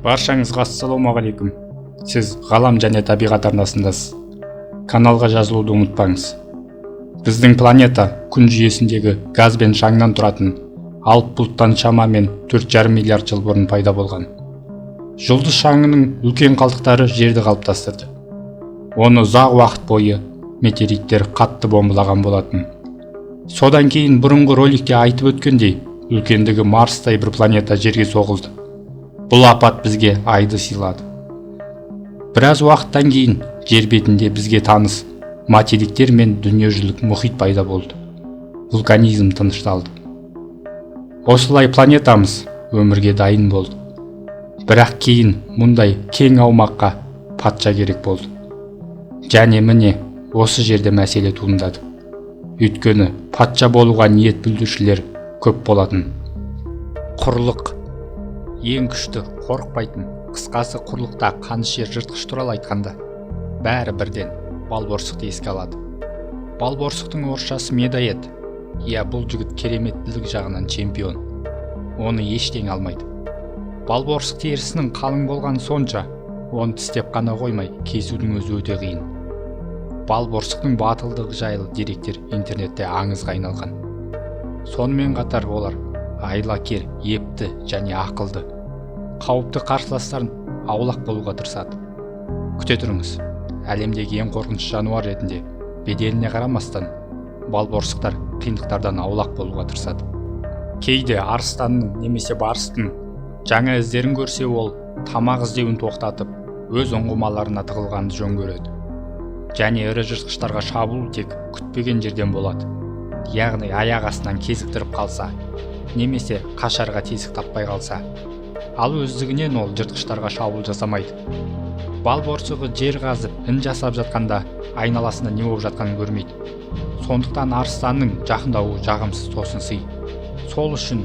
Баршаңызға ассалаумағалейкум. Сіз ғалам және табиғат арнасындасыз. Каналға жазылуды ұмытпаңыз. Біздің планета күн жүйесіндегі газ бен шаңнан тұратын алып бұлттан шамамен 4,5 миллиард жыл бұрын пайда болған. Жұлдыз шаңының үлкен қалдықтары жерді қалыптастырды. Оны ұзақ уақыт бойы метеориттер қатты бомбалаған болатын. Содан кейін бұрынғы роликте айтып өткендей, үлкендігі Марстай бір планета жерге соғылды. Бұл апат бізге айды сыйлады. Біраз уақыттан кейін жер бетінде бізге таныс материктер мен дүниежүзілік мұхит пайда болды. Вулканизм тынышталды. Осылай планетамыз өмірге дайын болды. Бірақ кейін мұндай кең аумаққа патша керек болды. Және міне осы жерде мәселе туындады. Өйткені патша болуға ниет білдірушілер көп болатын. Құрлық ең күшті, қорықпайтын, қысқасы құрлықта қанішер жыртқыш туралы айтқанда бәрі бірден балборсықты еске алады. Балборсықтың орысшасы медоед. Иә, бұл жігіт кереметтілік жағынан чемпион. Оны ештеңе алмайды. Балборсық терісінің қалың болғаны сонша, оны тістеп қана қоймай, кесудің өзі өте қиын. Балборсықтың батылдығы жайлы деректер интернетте аңызға айналған. Сонымен қатар олар айлакер, епті және ақылды. Қауіпті қарсыластарын аулақ болуға тырысады. Күте тұрыңыз, әлемдегі ең қорқынышты жануар ретінде беделіне қарамастан, балборсықтар қиындықтардан аулақ болуға тырысады. Кейде арыстанның немесе барыстың жаңа іздерін көрсе, ол тамақ іздеуін тоқтатып, өз ұңғымаларына тығылғанды жөн көреді. Және ірі жыртқыштарға шабуыл тек күтпеген жерден болады. Яғни аяқ астынан кезіктіріп қалса, немесе қашарға тесік таппай қалса. Ал өздігінен ол жыртқыштарға шабуыл жасамайды. Балборсығы жер қазып, ін жасап жатқанда айналасында не болып жатқанын көрмейді. Сондықтан арыстанның жақындауы жағымсыз тосын сый. Сол үшін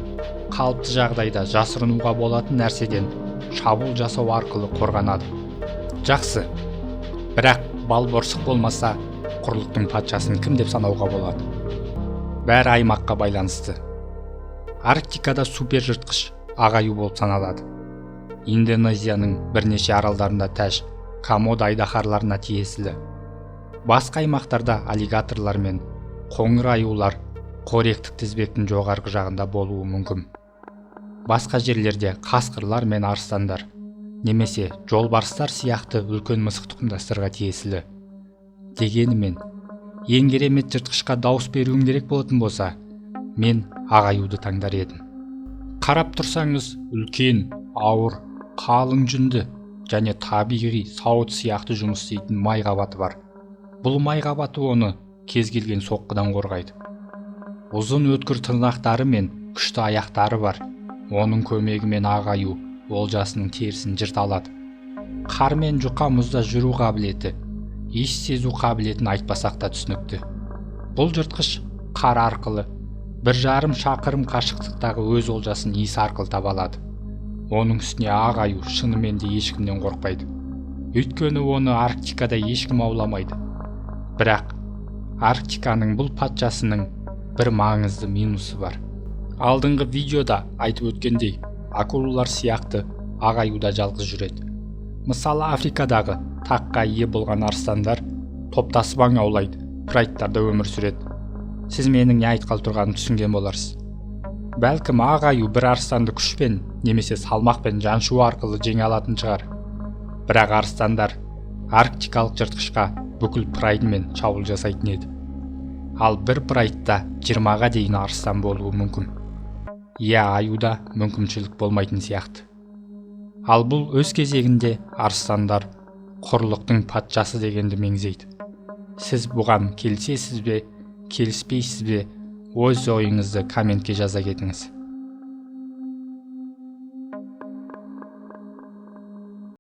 қалыпты жағдайда жасырынуға болатын нәрседен шабуыл жасау арқылы қорғанады. Жақсы. Бірақ балборсық болмаса, құрлықтың патшасын кім деп санауға болады? Бәрі аймаққа байланысты. Арктикада супер жыртқыш ағаю болып саналады. Индонезияның бірнеше аралдарында тәж, комодо айдаһарларына тиесілі. Басқа аймақтарда аллигаторлар мен қоңыр аюлар қоректік тізбектің жоғарғы жағында болуы мүмкін. Басқа жерлерде қасқырлар мен арыстандар, немесе жолбарыстар сияқты үлкен мысық тұқымдастарға тиесілі. Дегенімен, ең керемет жыртқышқа дауыс беруің керек болатын болса, мен ағаюды таңдар едім. Қарап тұрсаңыз, үлкен, ауыр, қалың жүнді және табиғи сауыт сияқты жұмыс істейтін май қабаты бар. Бұл май қабаты оны кез келген соққыдан қорғайды. Ұзын өткір тырнақтары мен күшті аяқтары бар. Оның көмегімен ағаю олжасының терісін жырта алады. Қар мен жұқа мұзда жүру қабілеті, иіс сезу қабілетін айтпасақ та түсінікті. Бұл жыртқыш қар арқылы 1,5 шақырым қашықтықтағы өз олжасын иіс арқылы таба алады. Оның үстіне ағаю шынымен де ешкімнен қорқпайды. Өйткені оны Арктикада ешкім ауламайды. Бірақ Арктиканың бұл патшасының бір маңызды минусы бар. Алдыңғы видеода айтып өткендей, акулалар сияқты ағаюда жалғыз жүреді. Мысалы, Африкадағы таққа ие болған арыстандар топтасып аң аулайды, прайдтарда өмір сүреді. Сіз менің не айтқалы тұрғанымды түсінген боларсыз. Бәлкім ағаю бір арыстанды күшпен немесе салмақпен жаншу арқылы жеңе алатын шығар. Бірақ арыстандар арктикалық жыртқышқа бүкіл прайдымен шабуыл жасайтын еді. Ал бір прайдта 20-ға дейін арыстан болуы мүмкін. Иә, аюда мүмкіншілік болмайтын сияқты. Ал бұл өз кезегінде арыстандар құрлықтың патшасы дегенді меңзейді. Сіз бұған келісесіз бе, келіспейсіз бе, өз ойыңызды комментке жаза кетіңіз.